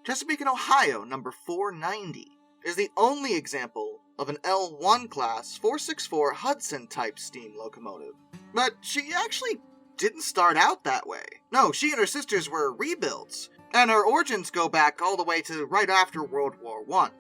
Chesapeake and Ohio number 490 is the only example of an L-1 class 464 Hudson type steam locomotive. But she actually didn't start out that way. No, she and her sisters were rebuilds, and her origins go back all the way to right after World War I.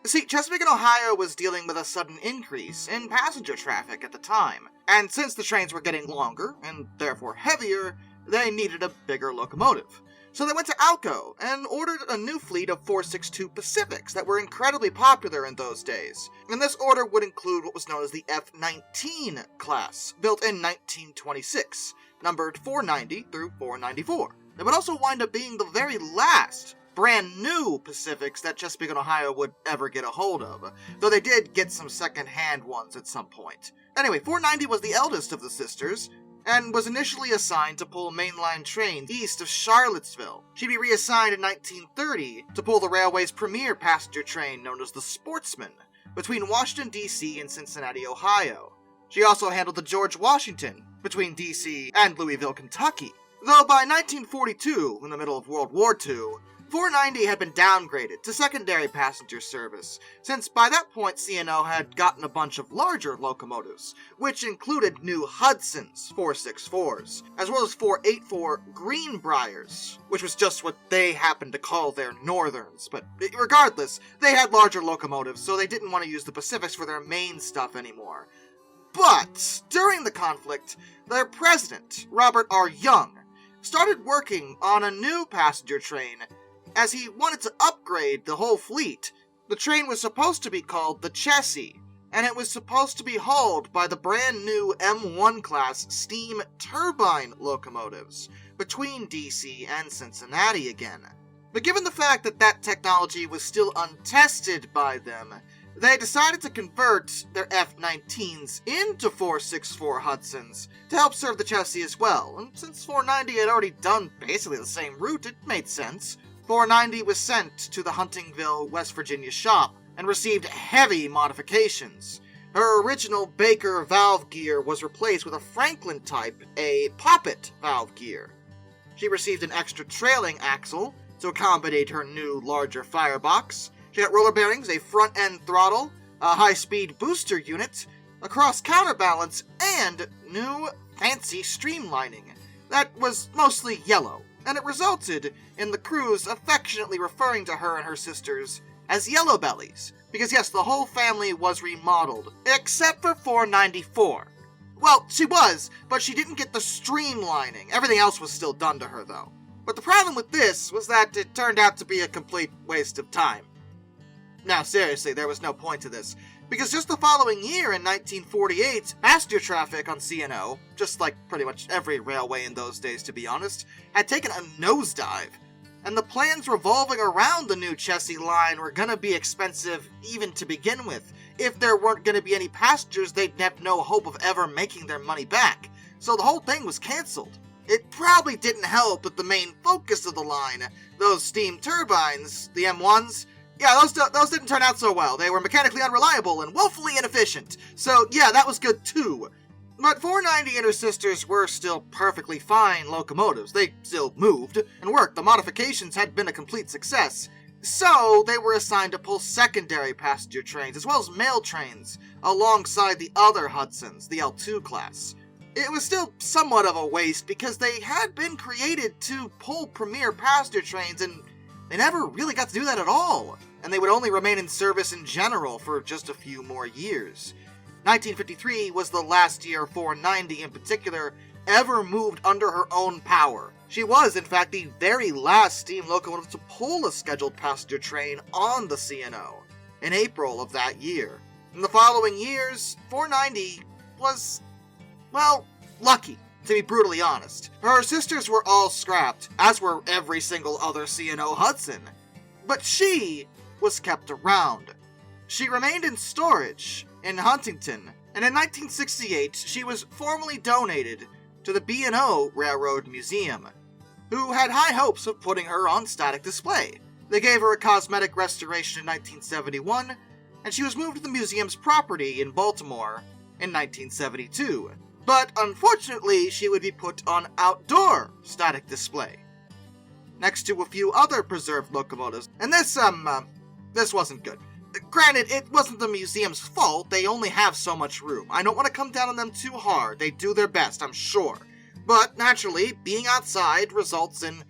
See, Chesapeake and Ohio was dealing with a sudden increase in passenger traffic at the time, and since the trains were getting longer, and therefore heavier, they needed a bigger locomotive. So they went to Alco and ordered a new fleet of 462 Pacifics that were incredibly popular in those days. And this order would include what was known as the F-19 class, built in 1926, numbered 490 through 494. It would also wind up being the very last brand new Pacifics that Chesapeake and Ohio would ever get a hold of, though they did get some second-hand ones at some point. Anyway, 490 was the eldest of the sisters, and was initially assigned to pull mainline trains east of Charlottesville. She'd be reassigned in 1930 to pull the railway's premier passenger train known as the Sportsman, between Washington, D.C. and Cincinnati, Ohio. She also handled the George Washington, between D.C. and Louisville, Kentucky. Though by 1942, in the middle of World War II, 490 had been downgraded to secondary passenger service, since by that point C&O had gotten a bunch of larger locomotives, which included new Hudson's 464s, as well as 484 Greenbriers, which was just what they happened to call their Northerns, but regardless, they had larger locomotives, so they didn't want to use the Pacifics for their main stuff anymore. But during the conflict, their president, Robert R. Young, started working on a new passenger train as he wanted to upgrade the whole fleet. The train was supposed to be called the Chessie, and it was supposed to be hauled by the brand new M1 class steam turbine locomotives between DC and Cincinnati again. But given the fact that that technology was still untested by them, they decided to convert their F-19s into 464 Hudsons to help serve the Chessie as well, and since 490 had already done basically the same route, it made sense. 490 was sent to the Huntingville, West Virginia shop and received heavy modifications. Her original Baker valve gear was replaced with a Franklin type, a poppet valve gear. She received an extra trailing axle to accommodate her new, larger firebox. She got roller bearings, a front-end throttle, a high-speed booster unit, a cross-counterbalance, and new fancy streamlining that was mostly yellow, and it resulted in the crews affectionately referring to her and her sisters as Yellow Bellies, because yes, the whole family was remodeled, except for 494. Well, she was, but she didn't get the streamlining. Everything else was still done to her, though. But the problem with this was that it turned out to be a complete waste of time. Now, seriously, there was no point to this, because just the following year, in 1948, passenger traffic on C&O, just like pretty much every railway in those days to be honest, had taken a nosedive, and the plans revolving around the new Chessie line were gonna be expensive even to begin with. If there weren't gonna be any passengers, they'd have no hope of ever making their money back, so the whole thing was cancelled. It probably didn't help that the main focus of the line, those steam turbines, the M1s, yeah, those didn't turn out so well. They were mechanically unreliable and woefully inefficient. So yeah, that was good too. But 490 and her sisters were still perfectly fine locomotives. They still moved and worked. The modifications had been a complete success. So they were assigned to pull secondary passenger trains as well as mail trains alongside the other Hudsons, the L2 class. It was still somewhat of a waste because they had been created to pull premier passenger trains and they never really got to do that at all, and they would only remain in service in general for just a few more years. 1953 was the last year 490 in particular ever moved under her own power. She was, in fact, the very last steam locomotive to pull a scheduled passenger train on the C&O in April of that year. In the following years, 490 was, well, lucky. To be brutally honest, her sisters were all scrapped, as were every single other C&O Hudson. But she was kept around. She remained in storage in Huntington, and in 1968 she was formally donated to the B&O Railroad Museum, who had high hopes of putting her on static display. They gave her a cosmetic restoration in 1971, and she was moved to the museum's property in Baltimore in 1972. But unfortunately, she would be put on outdoor static display. next to a few other preserved locomotives. And this wasn't good. Granted, it wasn't the museum's fault, they only have so much room. I don't want to come down on them too hard, they do their best, I'm sure. But, naturally, being outside results in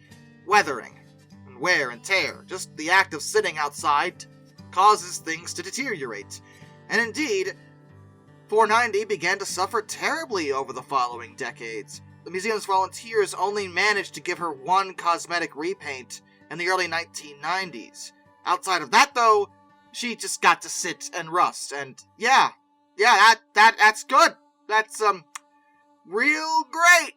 weathering, and wear and tear. Just the act of sitting outside causes things to deteriorate. And indeed, 490 began to suffer terribly over the following decades. The museum's volunteers only managed to give her one cosmetic repaint in the early 1990s. Outside of that, though, she just got to sit and rust, and that's good. That's, real great.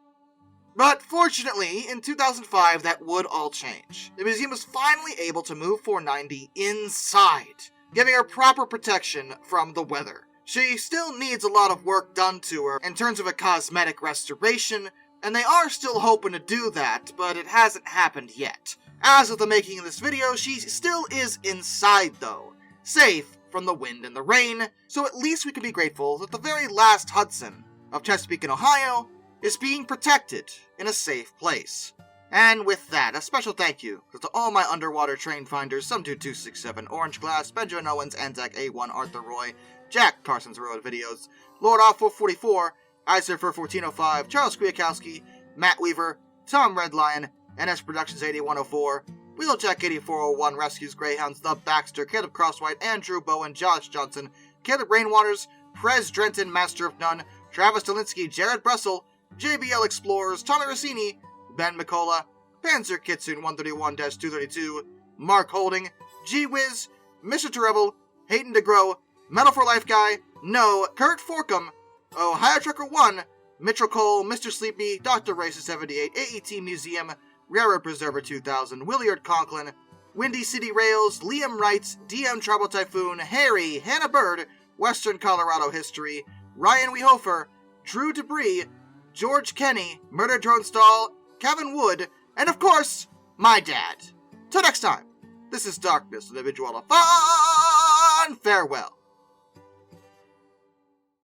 But fortunately, in 2005, that would all change. The museum was finally able to move 490 inside, giving her proper protection from the weather. She still needs a lot of work done to her in terms of a cosmetic restoration, and they are still hoping to do that, but it hasn't happened yet. As of the making of this video, she still is inside though, safe from the wind and the rain, so at least we can be grateful that the very last Hudson of Chesapeake and Ohio is being protected in a safe place. And with that, a special thank you to all my underwater train finders, Some2267, Orange Glass, Benjamin Owens, Anzac A1, Arthur Roy, Jack Parsons Road Videos, Lord Off 444, Isurfer 1405, Charles Kwiatkowski, Matt Weaver, Tom Redlion, NS Productions 8104, Wheeljack 8401, Rescues Greyhounds, The Baxter, Caleb Crosswhite, Andrew Bowen, Josh Johnson, Caleb Rainwaters, Prez Drenton, Master of None, Travis Dolinsky, Jared Brussel, JBL Explorers, Tommy Rossini, Ben McCullough, Panzer Kitsune 131-232, Mark Holding, G-Wiz, Mr. Terebel, Hayden DeGrow, Metal for Life Guy, No, Kurt Forkum, Ohio Trucker 1, Mitchell Cole, Mr. Sleepy, Dr. Racer 78, AET Museum, Railroad Preserver 2000, Williard Conklin, Windy City Rails, Liam Wright, DM Trouble Typhoon, Harry, Hannah Bird, Western Colorado History, Ryan Wehofer, Drew Debris, George Kenny, Murder Drone Stall, Kevin Wood, and of course, my dad. Till next time, this is Darkness, and I bid you all a fun farewell.